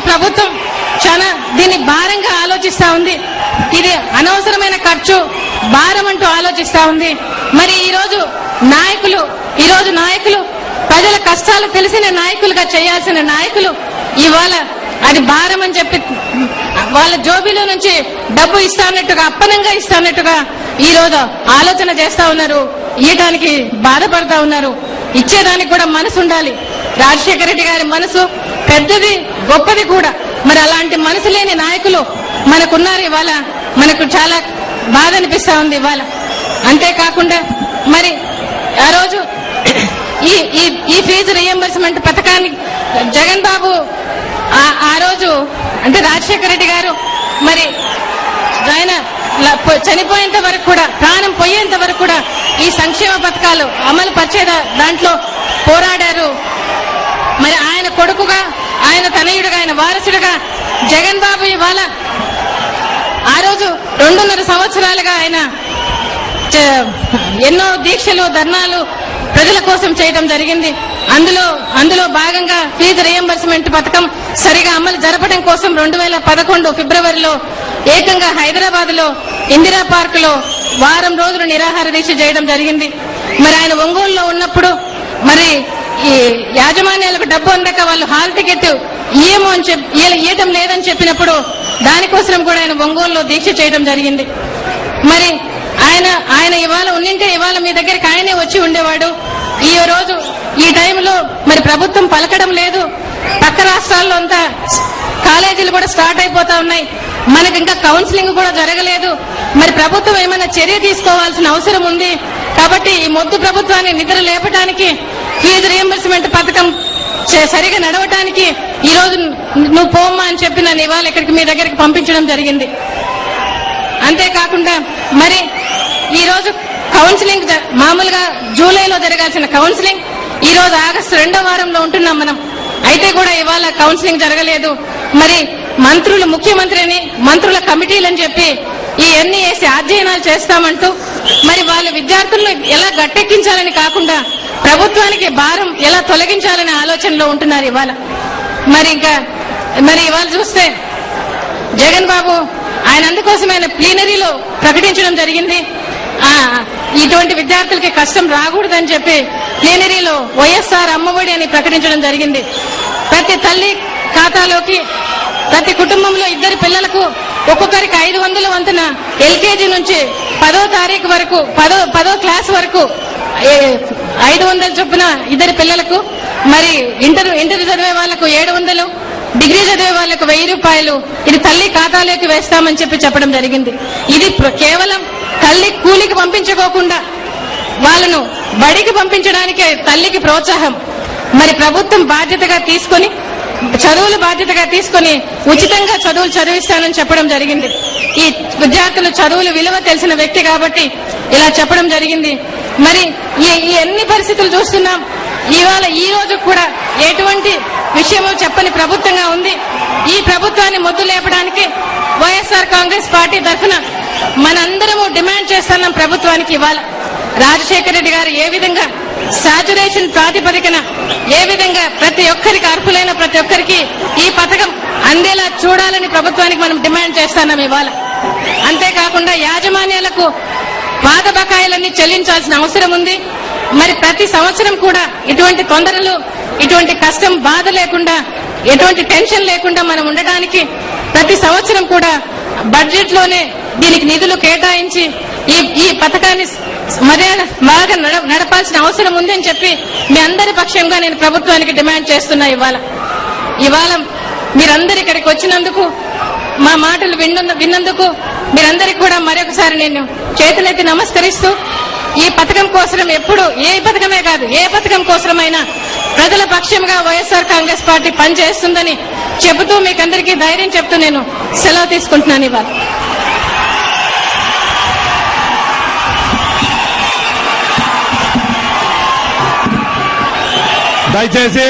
ప్రభుత్వం చాలా దీన్ని భారంగా ఆలోచిస్తా ఉంది. ఇది అనవసరమైన ఖర్చు, భారం అంటూ ఆలోచిస్తా ఉంది. మరి ఈ రోజు నాయకులు ప్రజల కష్టాలు తెలిసిన నాయకులుగా చేయాల్సిన నాయకులు ఇవాళ అది భారం అని చెప్పి వాళ్ళ జోబీలో నుంచి డబ్బు ఇస్తానట్టుగా, అప్పనంగా ఇస్తానట్టుగా ఈ రోజు ఆలోచన చేస్తా ఉన్నారు. ఇయ్యడానికి బాధపడతా ఉన్నారు. ఇచ్చేదానికి కూడా మనసు ఉండాలి. రాజశేఖర రెడ్డి గారి మనసు పెద్దది, గొప్పది కూడా. మరి అలాంటి మనసు లేని నాయకులు మనకున్నారు. ఇవాళ మనకు చాలా బాధ అనిపిస్తా ఉంది ఇవాళ. అంతేకాకుండా మరి ఆ రోజు ఈ ఫీజు రియంబర్స్మెంట్ పథకానికి జగన్ బాబు ఆ రోజు అంటే రాజశేఖర రెడ్డి గారు మరి ఆయన చనిపోయేంత వరకు కూడా, ప్రాణం పోయేంత వరకు కూడా ఈ సంక్షేమ పథకాలు అమలు పరిచే దాంట్లో పోరాడారు. మరి ఆయన కొడుకుగా, ఆయన తనయుడుగా, ఆయన వారసుడుగా జగన్ బాబు ఇవాళ ఆ రోజు 2.5 సంవత్సరాలుగా ఆయన ఎన్నో దీక్షలు, ధర్నాలు ప్రజల కోసం చేయడం జరిగింది. అందులో భాగంగా ఫీజు రియంబర్స్మెంట్ పథకం సరిగా అమలు జరపడం కోసం 2011 ఫిబ్రవరిలో ఏకంగా హైదరాబాద్ లో ఇందిరా పార్క్ లో వారం రోజులు నిరాహార దీక్ష చేయడం జరిగింది. మరి ఆయన ఒంగోలులో ఉన్నప్పుడు మరి ఈ యాజమాన్యాలకు డబ్బు అందక వాళ్ళు హాల్ టికెట్ ఇయ్యటం లేదని చెప్పినప్పుడు దానికోసం కూడా ఆయన ఒంగోలులో దీక్ష చేయడం జరిగింది. మరి ఆయన ఇవాళ ఉన్నింటే ఇవాళ మీ దగ్గరికి ఆయనే వచ్చి ఉండేవాడు. ఈ రోజు ఈ టైంలో మరి ప్రభుత్వం పలకడం లేదు. పక్క రాష్ట్రాల్లో అంతా కాలేజీలు కూడా స్టార్ట్ అయిపోతా ఉన్నాయి. మనకి ఇంకా కౌన్సిలింగ్ కూడా జరగలేదు. మరి ప్రభుత్వం ఏమైనా చర్య తీసుకోవాల్సిన అవసరం ఉంది. కాబట్టి ఈ మొద్దు ప్రభుత్వాన్ని నిద్ర లేపడానికి, ఫీజు రియంబర్స్మెంట్ పథకం సరిగా నడవటానికి ఈ రోజు నువ్వు పోమ్మా అని చెప్పి నన్ను ఇవాళ ఇక్కడికి మీ దగ్గరికి పంపించడం జరిగింది. అంతేకాకుండా మరి ఈ రోజు కౌన్సిలింగ్ మామూలుగా జూలైలో జరగాల్సిన కౌన్సిలింగ్ ఈ రోజు ఆగస్టు 2వ వారంలో ఉంటున్నాం మనం. అయితే కూడా ఇవాళ కౌన్సిలింగ్ జరగలేదు. మరి మంత్రులు, ముఖ్యమంత్రిని, మంత్రుల కమిటీలని చెప్పి ఇవన్నీ వేసి అధ్యయనాలు చేస్తామంటూ మరి వాళ్ళ విద్యార్థులను ఎలా గట్టెక్కించాలని కాకుండా ప్రభుత్వానికి భారం ఎలా తొలగించాలనే ఆలోచనలో ఉంటున్నారు ఇవాళ. మరి ఇవాళ చూస్తే జగన్ బాబు ఆయన అందుకోసం ఆయన ప్లీనరీలో ప్రకటించడం జరిగింది. ఇటువంటి విద్యార్థులకి కష్టం రాకూడదని చెప్పి ప్లీనరీలో వైఎస్ఆర్ అమ్మఒడి అని ప్రకటించడం జరిగింది. ప్రతి తల్లి ఖాతాలోకి ప్రతి కుటుంబంలో 2 పిల్లలకు ఒక్కొక్కరికి 500 వంతున ఎల్కేజీ నుంచి 10వ తారీఖు వరకు 10వ క్లాస్ వరకు 500 చొప్పున 2 పిల్లలకు, మరి ఇంటర్ చదివే వాళ్లకు 700, డిగ్రీ చదివే వాళ్లకు 1000 రూపాయలు ఇది తల్లి ఖాతాలోకి వేస్తామని చెప్పడం జరిగింది. ఇది కేవలం తల్లి కూలికి పంపించుకోకుండా వాళ్ళను బడికి పంపించడానికే తల్లికి ప్రోత్సాహం. మరి ప్రభుత్వం బాధ్యతగా తీసుకొని ఉచితంగా చదువులు చదివిస్తానని చెప్పడం జరిగింది. ఈ విద్యార్థులు చదువులు విలువ తెలిసిన వ్యక్తి కాబట్టి ఇలా చెప్పడం జరిగింది. మరి ఈ అన్ని పరిస్థితులు చూస్తున్నాం. ఇవాళ ఈ రోజు కూడా ఎటువంటి విషయమో చెప్పని ప్రభుత్వంగా ఉంది. ఈ ప్రభుత్వాన్ని మొద్దు లేపడానికి వైఎస్ఆర్ కాంగ్రెస్ పార్టీ తరఫున మనందరము డిమాండ్ చేస్తున్నాం ప్రభుత్వానికి. ఇవాళ రాజశేఖర రెడ్డి గారు ఏ విధంగా సాచురేషన్ ప్రాతిపదికన ఏ విధంగా ప్రతి ఒక్కరికి, అర్హులైన ప్రతి ఒక్కరికి ఈ పథకం అందేలా చూడాలని ప్రభుత్వానికి మనం డిమాండ్ చేస్తున్నాం ఇవాళ. అంతేకాకుండా యాజమాన్యాలకు పాత బకాయిలన్నీ చెల్లించాల్సిన అవసరం ఉంది. మరి ప్రతి సంవత్సరం కూడా ఇటువంటి తొందరలు, ఇటువంటి కష్టం, బాధ లేకుండా, ఎటువంటి టెన్షన్ లేకుండా మనం ఉండడానికి ప్రతి సంవత్సరం కూడా బడ్జెట్ లోనే దీనికి నిధులు కేటాయించి ఈ పథకాన్ని బాగా నడపాల్సిన అవసరం ఉందని చెప్పి మీ అందరి పక్షంగా నేను ప్రభుత్వానికి డిమాండ్ చేస్తున్నా. ఇవాళ మీరందరూ ఇక్కడికి వచ్చినందుకు, మా మాటలు విన్నందుకు మీరందరికీ కూడా మరొకసారి నేను చేతులెత్తి నమస్కరిస్తూ, ఈ పథకం కోసం ఎప్పుడు, ఏ పథకమే కాదు, ఏ పథకం కోసమైనా ప్రజల పక్షంగా వైఎస్ఆర్ కాంగ్రెస్ పార్టీ పనిచేస్తుందని చెబుతూ మీకందరికీ ధైర్యం చెప్తూ నేను సెలవు తీసుకుంటున్నాను ఇవాళ. దయచేసి